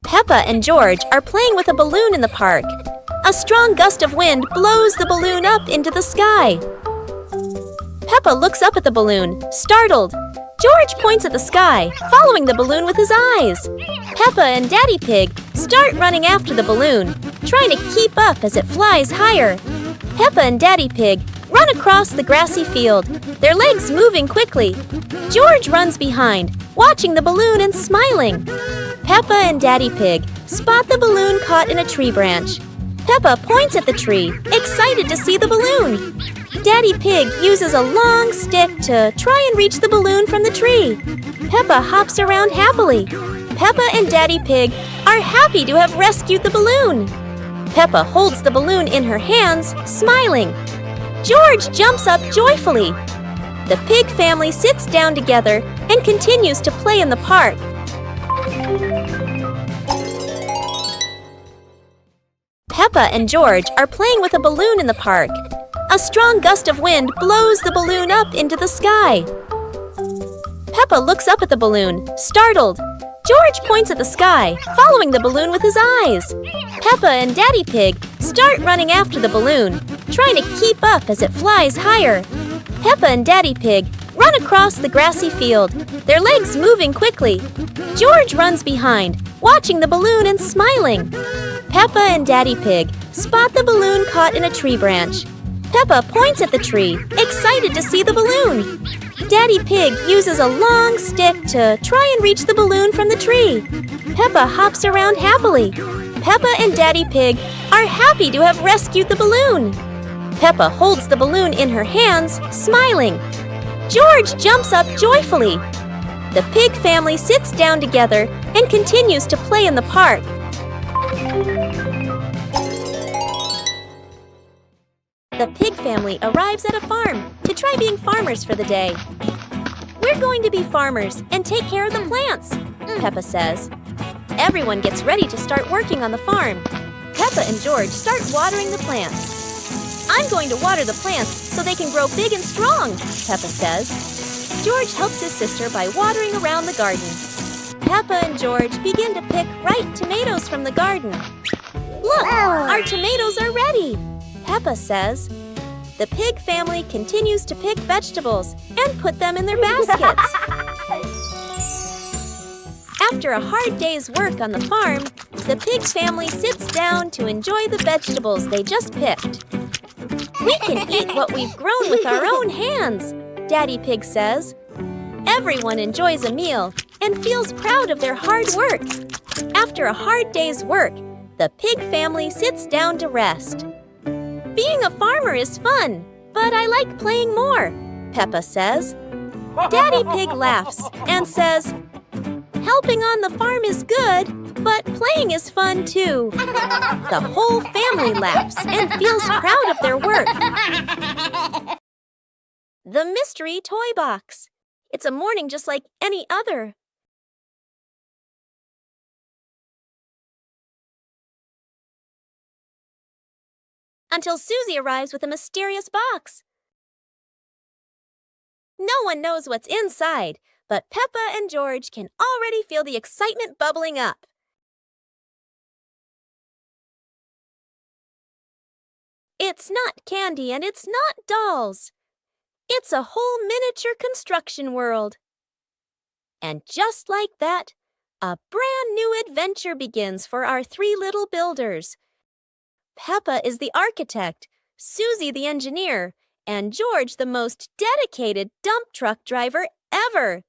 Peppa and George are playing with a balloon in the park. A strong gust of wind blows the balloon up into the sky. Peppa looks up at the balloon, startled. George points at the sky, following the balloon with his eyes. Peppa and Daddy Pig start running after the balloon, trying to keep up as it flies higher. Peppa and Daddy Pig run across the grassy field, their legs moving quickly. George runs behind, watching the balloon and smiling. Peppa and Daddy Pig spot the balloon caught in a tree branch. Peppa points at the tree, excited to see the balloon. Daddy Pig uses a long stick to try and reach the balloon from the tree. Peppa hops around happily. Peppa and Daddy Pig are happy to have rescued the balloon. Peppa holds the balloon in her hands, smiling. George jumps up joyfully. The pig family sits down together and continues to play in the park. Peppa and George are playing with a balloon in the park. A strong gust of wind blows the balloon up into the sky. Peppa looks up at the balloon, startled. George points at the sky, following the balloon with his eyes. Peppa and Daddy Pig start running after the balloon, trying to keep up as it flies higher. Peppa and Daddy Pig run across the grassy field, their legs moving quickly. George runs behind, watching the balloon and smiling. Peppa and Daddy Pig spot the balloon caught in a tree branch. Peppa points at the tree, excited to see the balloon. Daddy Pig uses a long stick to try and reach the balloon from the tree. Peppa hops around happily. Peppa and Daddy Pig are happy to have rescued the balloon. Peppa holds the balloon in her hands, smiling. George jumps up joyfully. The pig family sits down together and continues to play in the park. The pig family arrives at a farm to try being farmers for the day. We're going to be farmers and take care of the plants, Peppa says. Everyone gets ready to start working on the farm. Peppa and George start watering the plants. I'm going to water the plants so they can grow big and strong, Peppa says. George helps his sister by watering around the garden. Peppa and George begin to pick ripe tomatoes from the garden. Look, our tomatoes are ready, Peppa says. The pig family continues to pick vegetables and put them in their baskets. After a hard day's work on the farm, the pig family sits down to enjoy the vegetables they just picked. We can eat what we've grown with our own hands, Daddy Pig says. Everyone enjoys a meal and feels proud of their hard work. After a hard day's work, the pig family sits down to rest. Being a farmer is fun, but I like playing more, Peppa says. Daddy Pig laughs and says, helping on the farm is good, but playing is fun too. The whole family laughs and feels proud of their work. The Mystery Toy Box. It's a morning just like any other. Until Susie arrives with a mysterious box. No one knows what's inside, but Peppa and George can already feel the excitement bubbling up. It's not candy and it's not dolls. It's a whole miniature construction world. And just like that, a brand new adventure begins for our three little builders. Peppa is the architect, Susie the engineer, and George the most dedicated dump truck driver ever.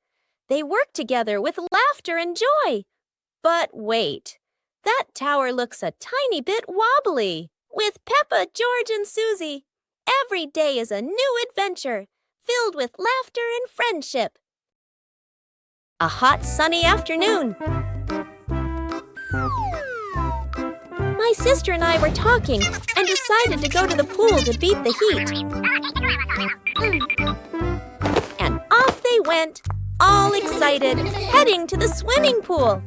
They work together with laughter and joy. But wait, that tower looks a tiny bit wobbly. With Peppa, George, and Susie, every day is a new adventure filled with laughter and friendship. A hot, sunny afternoon. My sister and I were talking and decided to go to the pool to beat the heat. And off they went, all excited, heading to the swimming pool.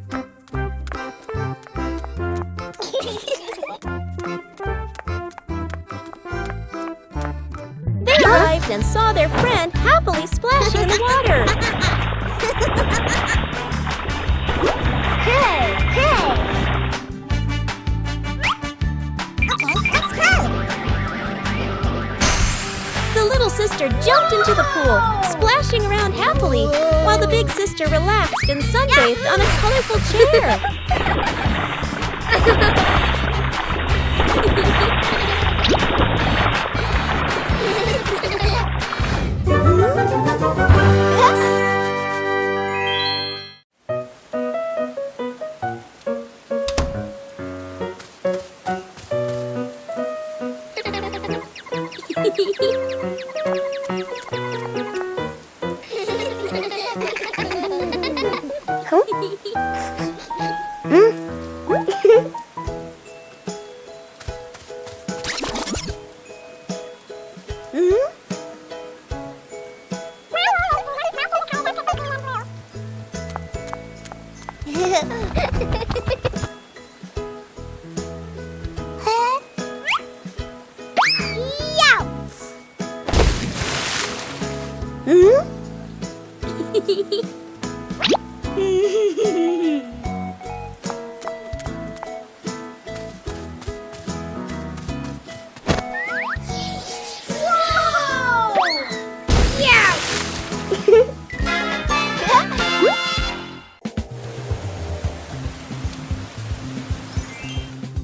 They arrived and saw their friend happily splashing in the water. Hey! sister jumped into the pool, splashing around happily, while the big sister relaxed and sunbathed on a colorful chair.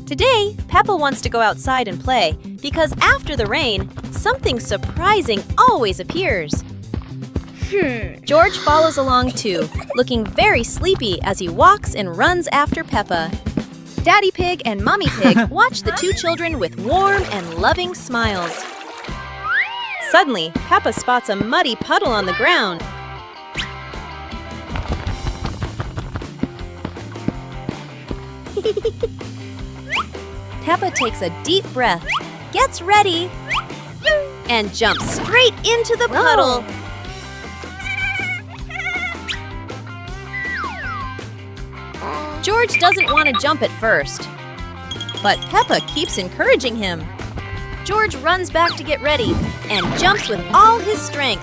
Today, Peppa wants to go outside and play because after the rain, something surprising always appears. George follows along too, looking very sleepy as he walks and runs after Peppa. Daddy Pig and Mommy Pig watch the two children with warm and loving smiles. Suddenly, Peppa spots a muddy puddle on the ground. Peppa takes a deep breath, gets ready, and jumps straight into the puddle. George doesn't want to jump at first, but Peppa keeps encouraging him. George runs back to get ready and jumps with all his strength.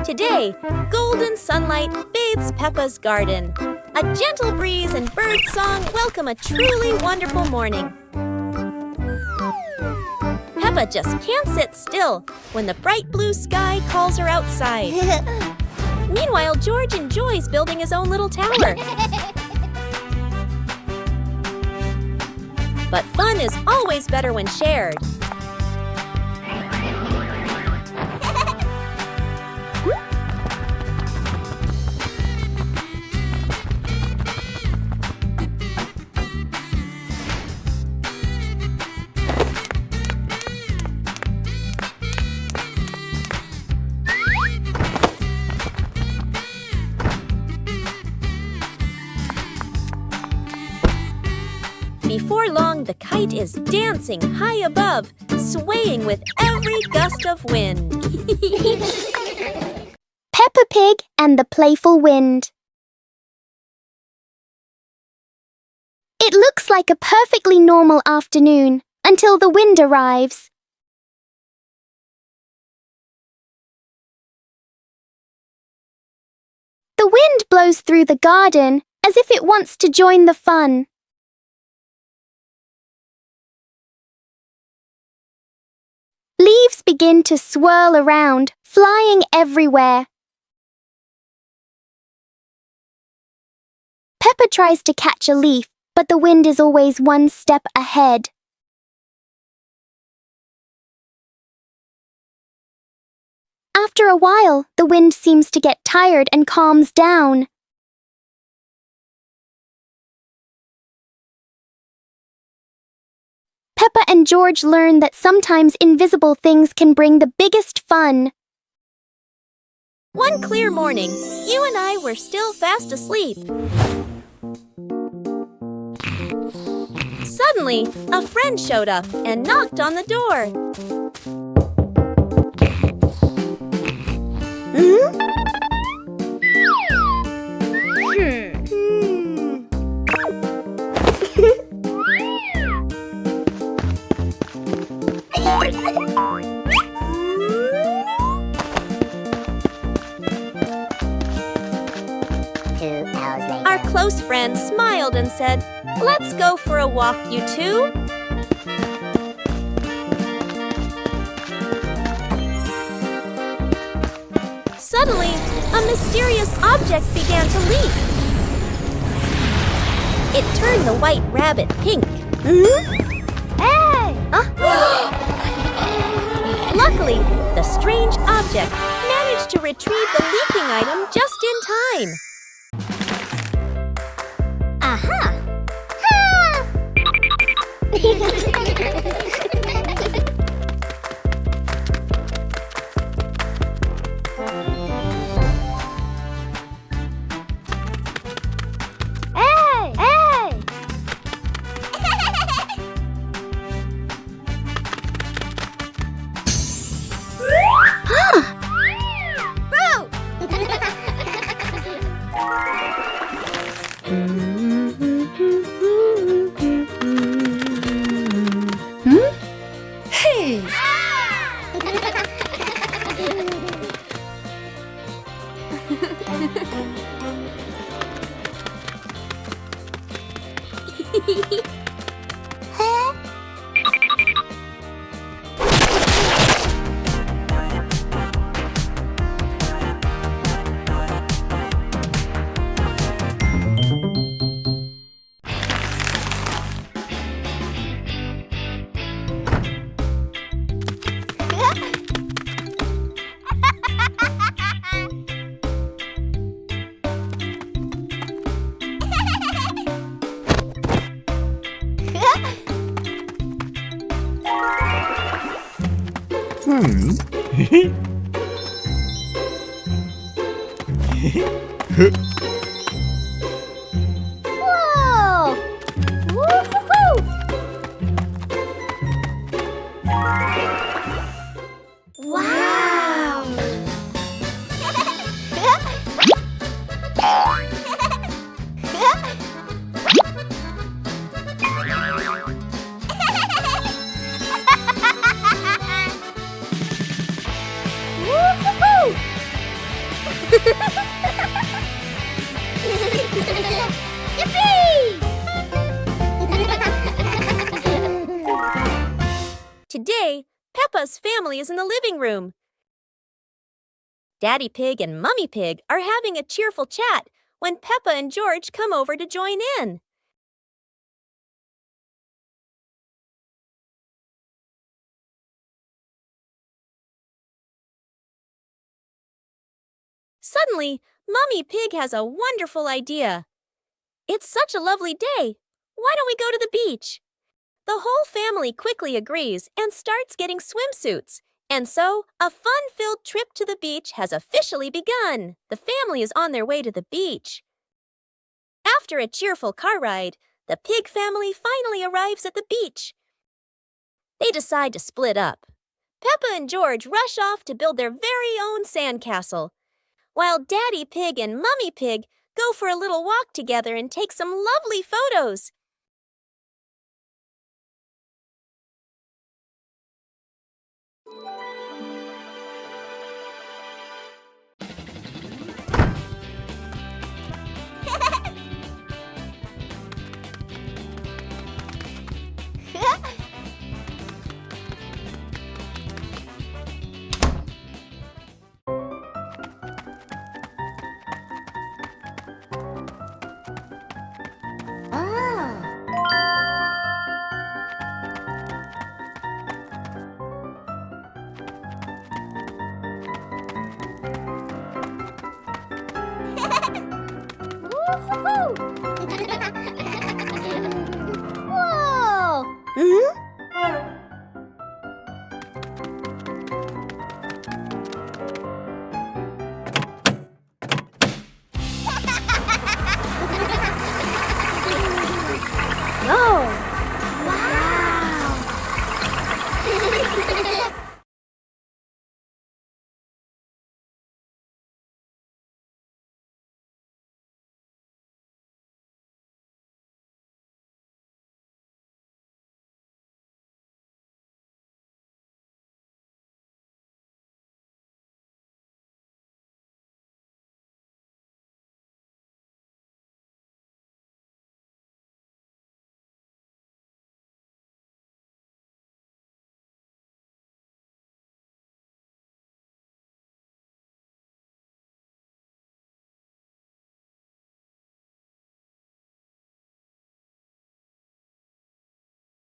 Today, golden sunlight bathes Peppa's garden. A gentle breeze and bird song welcome a truly wonderful morning. Peppa just can't sit still when the bright blue sky calls her outside. Meanwhile, George enjoys building his own little tower. But fun is always better when shared. Before long, the kite is dancing high above, swaying with every gust of wind. Peppa Pig and the Playful Wind. It looks like a perfectly normal afternoon until the wind arrives. The wind blows through the garden as if it wants to join the fun. Leaves begin to swirl around, flying everywhere. Peppa tries to catch a leaf, but the wind is always one step ahead. After a while, the wind seems to get tired and calms down. Peppa and George learn that sometimes invisible things can bring the biggest fun. One clear morning, you and I were still fast asleep. Suddenly, a friend showed up and knocked on the door. Our close friend smiled and said, "Let's go for a walk, you two." Suddenly, a mysterious object began to leap. It turned the white rabbit pink. Hey! Luckily, the strange object managed to retrieve the leaking item just in time. Aha! Hey! Hey! Hey! Whoa! Woo-hoo-hoo! Wow! Woo-hoo-hoo! Today, Peppa's family is in the living room. Daddy Pig and Mummy Pig are having a cheerful chat when Peppa and George come over to join in. Suddenly, Mummy Pig has a wonderful idea. It's such a lovely day. Why don't we go to the beach? The whole family quickly agrees and starts getting swimsuits. And so, a fun-filled trip to the beach has officially begun. The family is on their way to the beach. After a cheerful car ride, the Pig family finally arrives at the beach. They decide to split up. Peppa and George rush off to build their very own sandcastle, while Daddy Pig and Mummy Pig go for a little walk together and take some lovely photos. Oh. Whoa! Oh! Wow!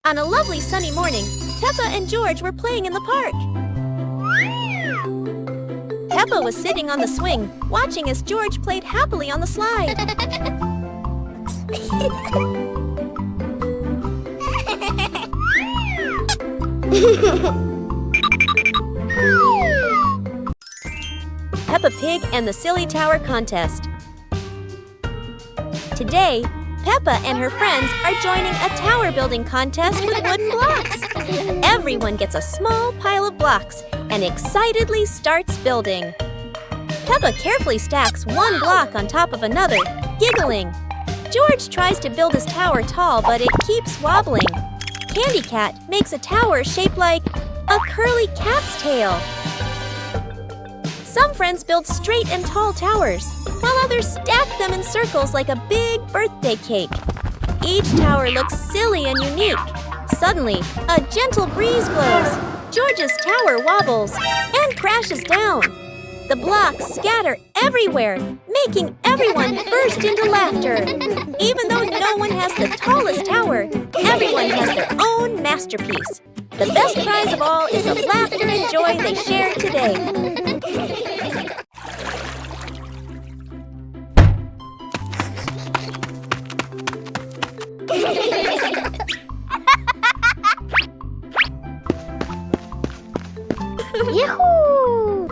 On a lovely sunny morning, Peppa and George were playing in the park. Peppa was sitting on the swing, watching as George played happily on the slide. Peppa Pig and the Silly Tower Contest. Today, Peppa and her friends are joining a tower building contest with wooden blocks. Everyone gets a small pile of blocks and excitedly starts building. Peppa carefully stacks one block on top of another, giggling. George tries to build his tower tall, but it keeps wobbling. Candy Cat makes a tower shaped like a curly cat's tail. Some friends build straight and tall towers, while others stack them in circles like a big birthday cake. Each tower looks silly and unique. Suddenly, a gentle breeze blows. George's tower wobbles and crashes down. The blocks scatter everywhere, making everyone burst into laughter. Even though no one has the tallest tower, everyone has their own masterpiece. The best prize of all is the laughter and joy they shared today. Yahoo!